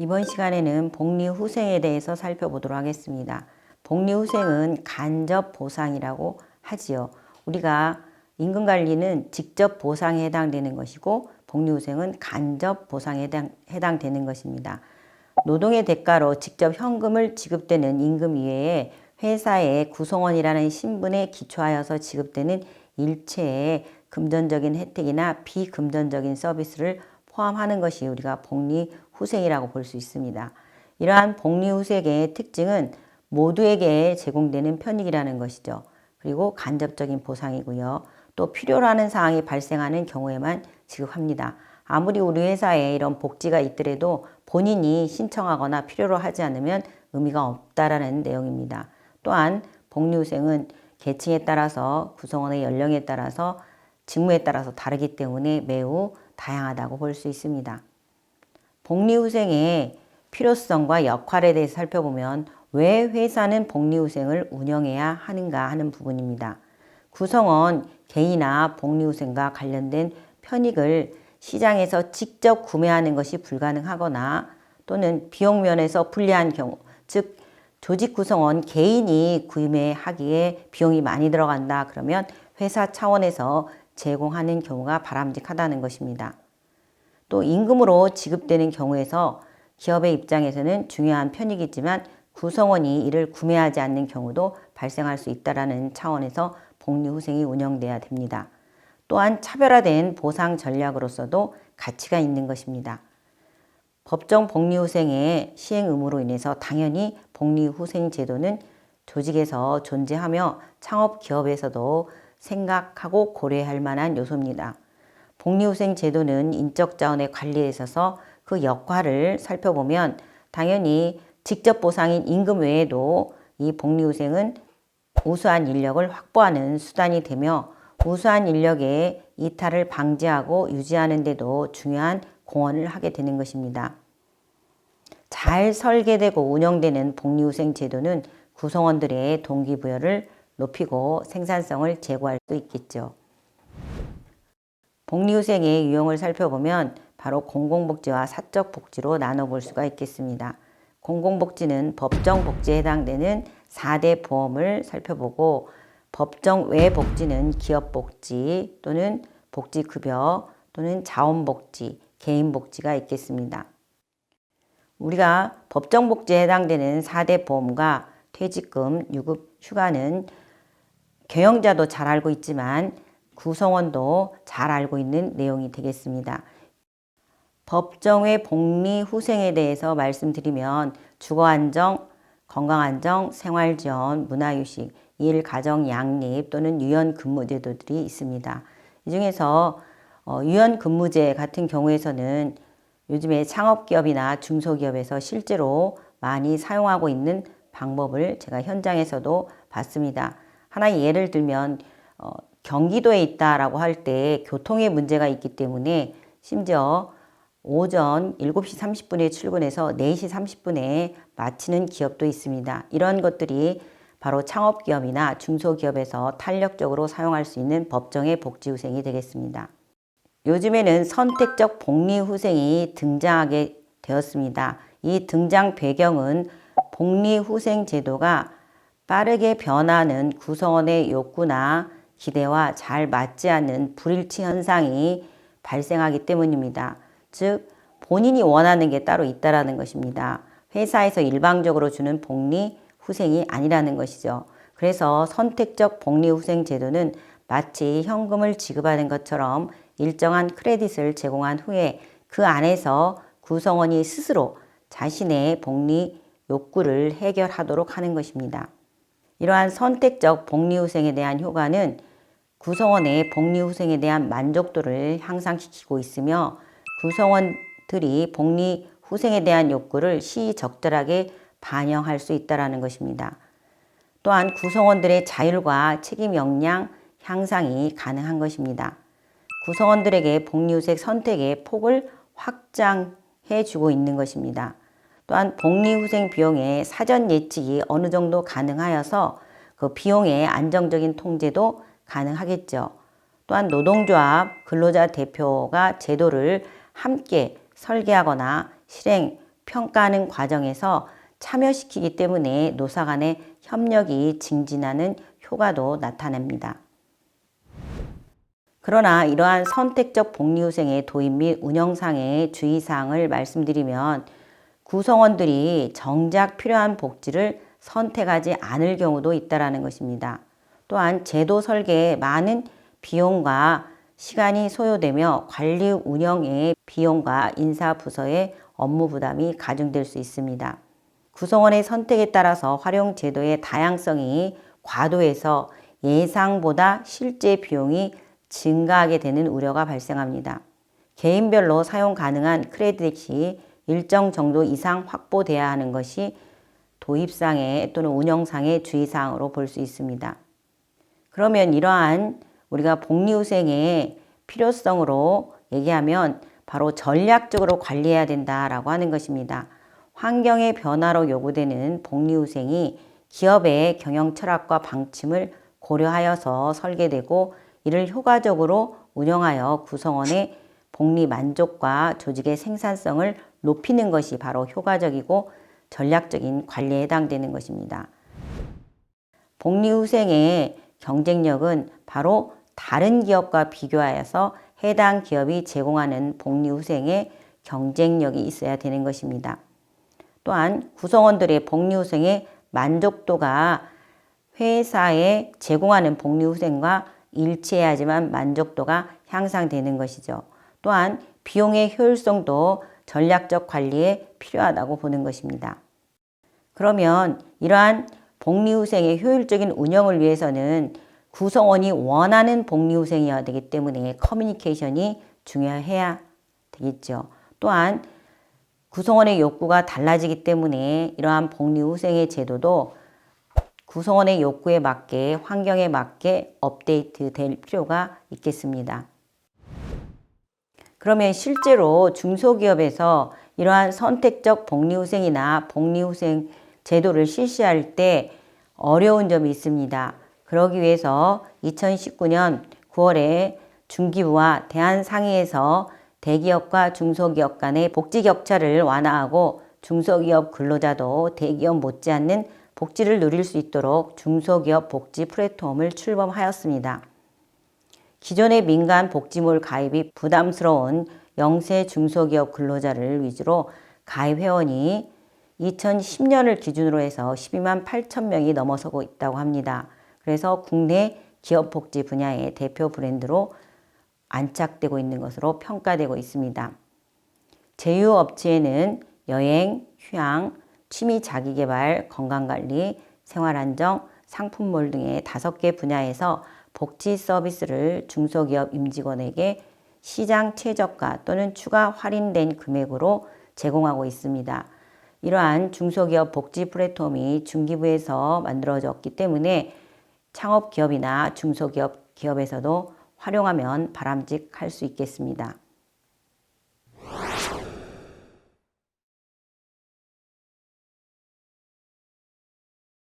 이번 시간에는 복리후생에 대해서 살펴보도록 하겠습니다. 복리후생은 간접 보상이라고 하지요. 우리가 임금관리는 직접 보상에 해당되는 것이고 복리후생은 간접 보상에 해당되는 것입니다. 노동의 대가로 직접 현금을 지급되는 임금 이외에 회사의 구성원이라는 신분에 기초하여서 지급되는 일체의 금전적인 혜택이나 비금전적인 서비스를 포함하는 것이 우리가 복리후생이라고 볼 수 있습니다. 이러한 복리후생의 특징은 모두에게 제공되는 편익이라는 것이죠. 그리고 간접적인 보상이고요. 또 필요로 하는 사항이 발생하는 경우에만 지급합니다. 아무리 우리 회사에 이런 복지가 있더라도 본인이 신청하거나 필요로 하지 않으면 의미가 없다라는 내용입니다. 또한 복리후생은 계층에 따라서 구성원의 연령에 따라서 직무에 따라서 다르기 때문에 매우 다양하다고 볼 수 있습니다. 복리후생의 필요성과 역할에 대해서 살펴보면 왜 회사는 복리후생을 운영해야 하는가 하는 부분입니다. 구성원 개인이나 복리후생과 관련된 편익을 시장에서 직접 구매하는 것이 불가능하거나 또는 비용 면에서 불리한 경우, 즉 조직 구성원 개인이 구매하기에 비용이 많이 들어간다 그러면 회사 차원에서 제공하는 경우가 바람직하다는 것입니다. 또 임금으로 지급되는 경우에서 기업의 입장에서는 중요한 편익이지만 구성원이 이를 구매하지 않는 경우도 발생할 수 있다는 차원에서 복리후생이 운영돼야 됩니다. 또한 차별화된 보상 전략으로서도 가치가 있는 것입니다. 법정 복리후생의 시행 의무로 인해서 당연히 복리후생 제도는 조직에서 존재하며 창업 기업에서도 생각하고 고려할 만한 요소입니다. 복리후생 제도는 인적 자원의 관리에 있어서 그 역할을 살펴보면 당연히 직접 보상인 임금 외에도 이 복리후생은 우수한 인력을 확보하는 수단이 되며 우수한 인력의 이탈을 방지하고 유지하는 데도 중요한 공헌을 하게 되는 것입니다. 잘 설계되고 운영되는 복리후생 제도는 구성원들의 동기부여를 높이고 생산성을 제고할 수 있겠죠. 복리후생의 유형을 살펴보면 바로 공공복지와 사적복지로 나눠볼 수가 있겠습니다. 공공복지는 법정복지에 해당되는 4대 보험을 살펴보고 법정 외 복지는 기업복지 또는 복지급여 또는 자원복지, 개인복지가 있겠습니다. 우리가 법정복지에 해당되는 4대 보험과 퇴직금, 유급, 휴가는 경영자도 잘 알고 있지만 구성원도 잘 알고 있는 내용이 되겠습니다. 법정의 복리후생에 대해서 말씀드리면 주거안정, 건강안정, 생활지원, 문화휴식, 일가정 양립 또는 유연근무제도들이 있습니다. 이 중에서 유연근무제 같은 경우에서는 요즘에 창업기업이나 중소기업에서 실제로 많이 사용하고 있는 방법을 제가 현장에서도 봤습니다. 하나의 예를 들면 경기도에 있다라고 할 때 교통에 문제가 있기 때문에 심지어 오전 7시 30분에 출근해서 4시 30분에 마치는 기업도 있습니다. 이런 것들이 바로 창업기업이나 중소기업에서 탄력적으로 사용할 수 있는 법정의 복지후생이 되겠습니다. 요즘에는 선택적 복리후생이 등장하게 되었습니다. 이 등장 배경은 복리후생 제도가 빠르게 변하는 구성원의 욕구나 기대와 잘 맞지 않는 불일치 현상이 발생하기 때문입니다. 즉 본인이 원하는 게 따로 있다는 것입니다. 회사에서 일방적으로 주는 복리후생이 아니라는 것이죠. 그래서 선택적 복리후생 제도는 마치 현금을 지급하는 것처럼 일정한 크레딧을 제공한 후에 그 안에서 구성원이 스스로 자신의 복리 욕구를 해결하도록 하는 것입니다. 이러한 선택적 복리후생에 대한 효과는 구성원의 복리후생에 대한 만족도를 향상시키고 있으며 구성원들이 복리후생에 대한 욕구를 시의적절하게 반영할 수 있다는 것입니다. 또한 구성원들의 자율과 책임 역량 향상이 가능한 것입니다. 구성원들에게 복리후생 선택의 폭을 확장해 주고 있는 것입니다. 또한 복리후생 비용의 사전 예측이 어느 정도 가능하여서 그 비용의 안정적인 통제도 가능하겠죠. 또한 노동조합, 근로자 대표가 제도를 함께 설계하거나 실행, 평가하는 과정에서 참여시키기 때문에 노사 간의 협력이 증진하는 효과도 나타납니다. 그러나 이러한 선택적 복리후생의 도입 및 운영상의 주의사항을 말씀드리면 구성원들이 정작 필요한 복지를 선택하지 않을 경우도 있다는 것입니다. 또한 제도 설계에 많은 비용과 시간이 소요되며 관리 운영의 비용과 인사부서의 업무 부담이 가중될 수 있습니다. 구성원의 선택에 따라서 활용 제도의 다양성이 과도해서 예상보다 실제 비용이 증가하게 되는 우려가 발생합니다. 개인별로 사용 가능한 크레딧이 일정 정도 이상 확보돼야 하는 것이 도입상의 또는 운영상의 주의사항으로 볼 수 있습니다. 그러면 이러한 우리가 복리후생의 필요성으로 얘기하면 바로 전략적으로 관리해야 된다라고 하는 것입니다. 환경의 변화로 요구되는 복리후생이 기업의 경영 철학과 방침을 고려하여서 설계되고 이를 효과적으로 운영하여 구성원의 복리 만족과 조직의 생산성을 높이는 것이 바로 효과적이고 전략적인 관리에 해당되는 것입니다. 복리후생의 경쟁력은 바로 다른 기업과 비교하여서 해당 기업이 제공하는 복리후생의 경쟁력이 있어야 되는 것입니다. 또한 구성원들의 복리후생의 만족도가 회사에 제공하는 복리후생과 일치해야지만 만족도가 향상되는 것이죠. 또한 비용의 효율성도 전략적 관리에 필요하다고 보는 것입니다. 그러면 이러한 복리후생의 효율적인 운영을 위해서는 구성원이 원하는 복리후생이어야 되기 때문에 커뮤니케이션이 중요해야 되겠죠. 또한 구성원의 욕구가 달라지기 때문에 이러한 복리후생의 제도도 구성원의 욕구에 맞게 환경에 맞게 업데이트 될 필요가 있겠습니다. 그러면 실제로 중소기업에서 이러한 선택적 복리후생이나 복리후생 제도를 실시할 때 어려운 점이 있습니다. 그러기 위해서 2019년 9월에 중기부와 대한상의에서 대기업과 중소기업 간의 복지 격차를 완화하고 중소기업 근로자도 대기업 못지않는 복지를 누릴 수 있도록 중소기업 복지 플랫폼을 출범하였습니다. 기존의 민간 복지몰 가입이 부담스러운 영세 중소기업 근로자를 위주로 가입 회원이 2010년을 기준으로 해서 12만 8천 명이 넘어서고 있다고 합니다. 그래서 국내 기업 복지 분야의 대표 브랜드로 안착되고 있는 것으로 평가되고 있습니다. 제휴업체에는 여행, 휴양, 취미 자기개발, 건강관리, 생활안정, 상품몰 등의 5개 분야에서 복지 서비스를 중소기업 임직원에게 시장 최저가 또는 추가 할인된 금액으로 제공하고 있습니다. 이러한 중소기업 복지 플랫폼이 중기부에서 만들어졌기 때문에 창업기업이나 중소기업 기업에서도 활용하면 바람직할 수 있겠습니다.